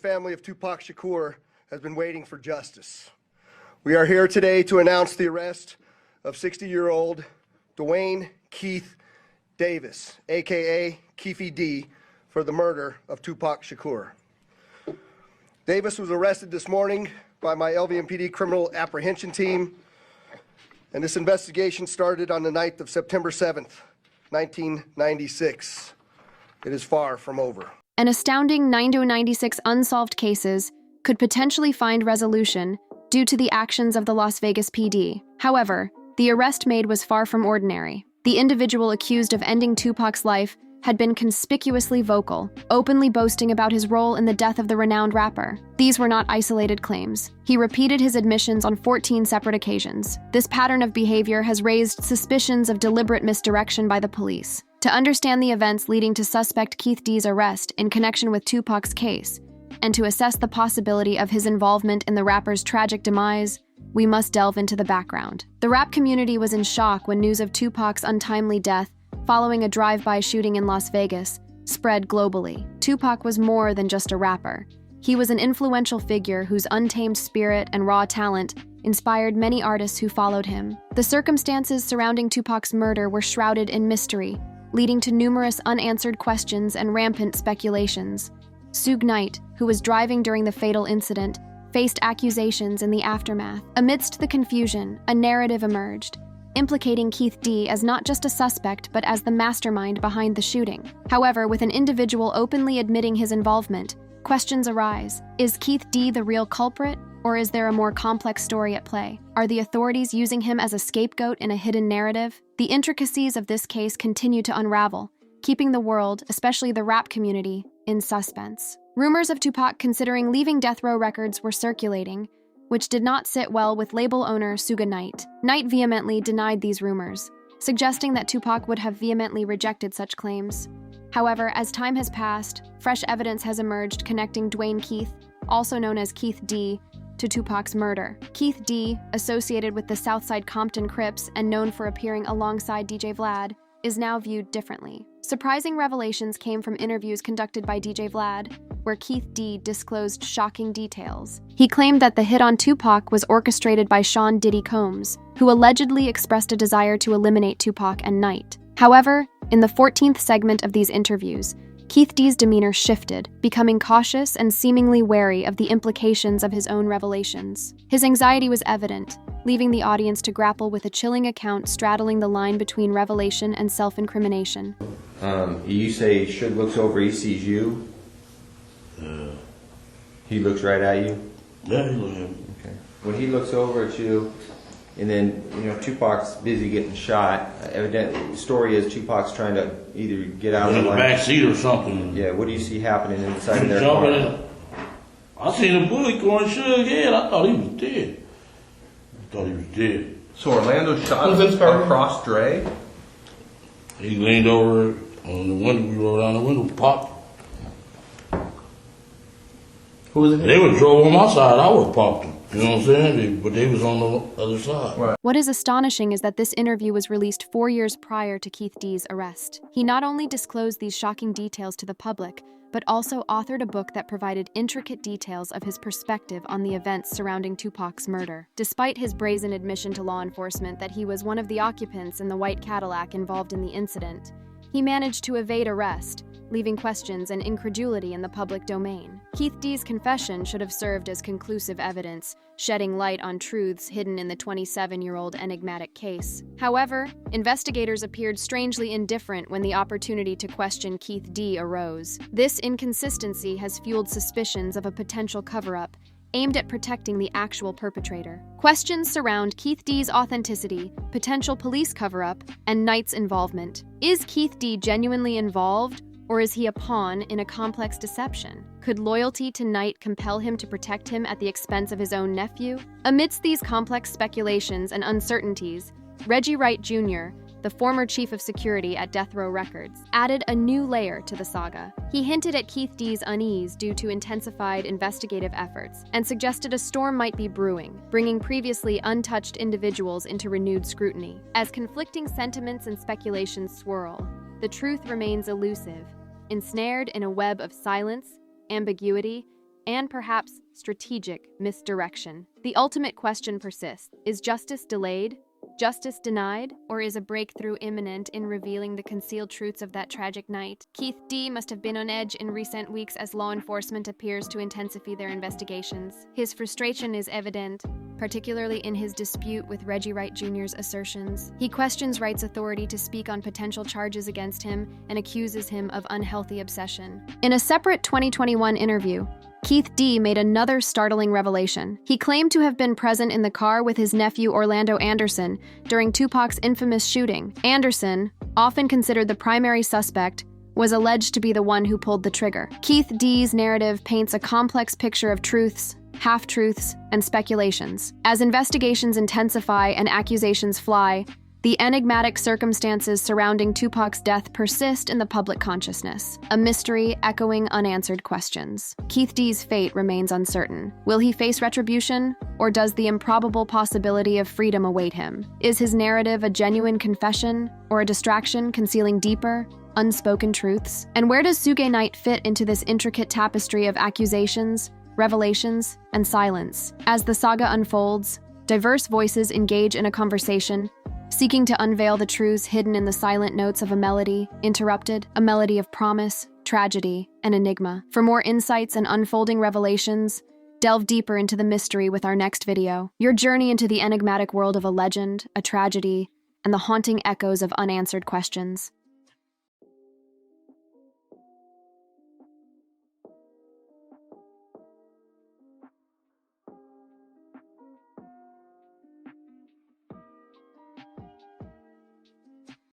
Family of Tupac Shakur has been waiting for justice. We are here today to announce the arrest of 60-year-old Dwayne Keith Davis, aka Keefe D, for the murder of Tupac Shakur. Davis was arrested this morning by my LVMPD criminal apprehension team, and this investigation started on the night of September 7th, 1996. It is far from over. An astounding 996 unsolved cases could potentially find resolution due to the actions of the Las Vegas PD. However, the arrest made was far from ordinary. The individual accused of ending Tupac's life had been conspicuously vocal, openly boasting about his role in the death of the renowned rapper. These were not isolated claims. He repeated his admissions on 14 separate occasions. This pattern of behavior has raised suspicions of deliberate misdirection by the police. To understand the events leading to suspect Keith D's arrest in connection with Tupac's case, and to assess the possibility of his involvement in the rapper's tragic demise, we must delve into the background. The rap community was in shock when news of Tupac's untimely death following a drive-by shooting in Las Vegas spread globally. Tupac was more than just a rapper. He was an influential figure whose untamed spirit and raw talent inspired many artists who followed him. The circumstances surrounding Tupac's murder were shrouded in mystery, leading to numerous unanswered questions and rampant speculations. Suge Knight, who was driving during the fatal incident, faced accusations in the aftermath. Amidst the confusion, a narrative emerged, implicating Keith D as not just a suspect but as the mastermind behind the shooting. However, with an individual openly admitting his involvement, questions arise. Is Keith D the real culprit, or is there a more complex story at play? Are the authorities using him as a scapegoat in a hidden narrative? The intricacies of this case continue to unravel, keeping the world, especially the rap community, in suspense. Rumors of Tupac considering leaving Death Row Records were circulating, which did not sit well with label owner Suge Knight. Knight vehemently denied these rumors, suggesting that Tupac would have vehemently rejected such claims. However, as time has passed, fresh evidence has emerged connecting Dwayne Keith, also known as Keith D, to Tupac's murder. Keith D, associated with the Southside Compton Crips and known for appearing alongside DJ Vlad, is now viewed differently. Surprising revelations came from interviews conducted by DJ Vlad, where Keith D disclosed shocking details. He claimed that the hit on Tupac was orchestrated by Sean Diddy Combs, who allegedly expressed a desire to eliminate Tupac and Knight. However, in the 14th segment of these interviews, Keith D's demeanor shifted, becoming cautious and seemingly wary of the implications of his own revelations. His anxiety was evident, leaving the audience to grapple with a chilling account straddling the line between revelation and self-incrimination. You say Suge looks over, he sees you? He looks right at you? Yeah, he looks at me. Okay. When he looks over at you, and then, Tupac's busy getting shot. Evidently, the story is Tupac's trying to either get out in of the back seat or something. Yeah, what do you see happening inside of their car? I seen a bullet going Suge's head. I thought he was dead. So Orlando shot across Dre? He leaned over on the window. We rolled down the window, popped. Who was it? They would drove on my side. I would have popped them. You know what I'm saying? But they was on the other side. Right. What is astonishing is that this interview was released 4 years prior to Keith D's arrest. He not only disclosed these shocking details to the public, but also authored a book that provided intricate details of his perspective on the events surrounding Tupac's murder. Despite his brazen admission to law enforcement that he was one of the occupants in the white Cadillac involved in the incident, he managed to evade arrest, leaving questions and incredulity in the public domain. Keith D's confession should have served as conclusive evidence, shedding light on truths hidden in the 27-year-old enigmatic case. However, investigators appeared strangely indifferent when the opportunity to question Keith D arose. This inconsistency has fueled suspicions of a potential cover-up aimed at protecting the actual perpetrator. Questions surround Keith D's authenticity, potential police cover-up, and Knight's involvement. Is Keith D genuinely involved, or is he a pawn in a complex deception? Could loyalty to Knight compel him to protect him at the expense of his own nephew? Amidst these complex speculations and uncertainties, Reggie Wright Jr., the former chief of security at Death Row Records, added a new layer to the saga. He hinted at Keith D's unease due to intensified investigative efforts and suggested a storm might be brewing, bringing previously untouched individuals into renewed scrutiny. As conflicting sentiments and speculations swirl, the truth remains elusive, ensnared in a web of silence, ambiguity, and perhaps strategic misdirection. The ultimate question persists. Is justice delayed? Justice denied? Or is a breakthrough imminent in revealing the concealed truths of that tragic night? Keefe D. must have been on edge in recent weeks as law enforcement appears to intensify their investigations. His frustration is evident, particularly in his dispute with Reggie Wright Jr.'s assertions. He questions Wright's authority to speak on potential charges against him and accuses him of unhealthy obsession. In a separate 2021 interview, Keefe D. made another startling revelation. He claimed to have been present in the car with his nephew Orlando Anderson during Tupac's infamous shooting. Anderson, often considered the primary suspect, was alleged to be the one who pulled the trigger. Keefe D.'s narrative paints a complex picture of truths, half-truths, and speculations. As investigations intensify and accusations fly, the enigmatic circumstances surrounding Tupac's death persist in the public consciousness, a mystery echoing unanswered questions. Keefe D.'s fate remains uncertain. Will he face retribution, or does the improbable possibility of freedom await him? Is his narrative a genuine confession, or a distraction concealing deeper, unspoken truths? And where does Suge Knight fit into this intricate tapestry of accusations, revelations, and silence? As the saga unfolds, diverse voices engage in a conversation, seeking to unveil the truths hidden in the silent notes of a melody, interrupted, a melody of promise, tragedy, and enigma. For more insights and unfolding revelations, delve deeper into the mystery with our next video. Your journey into the enigmatic world of a legend, a tragedy, and the haunting echoes of unanswered questions.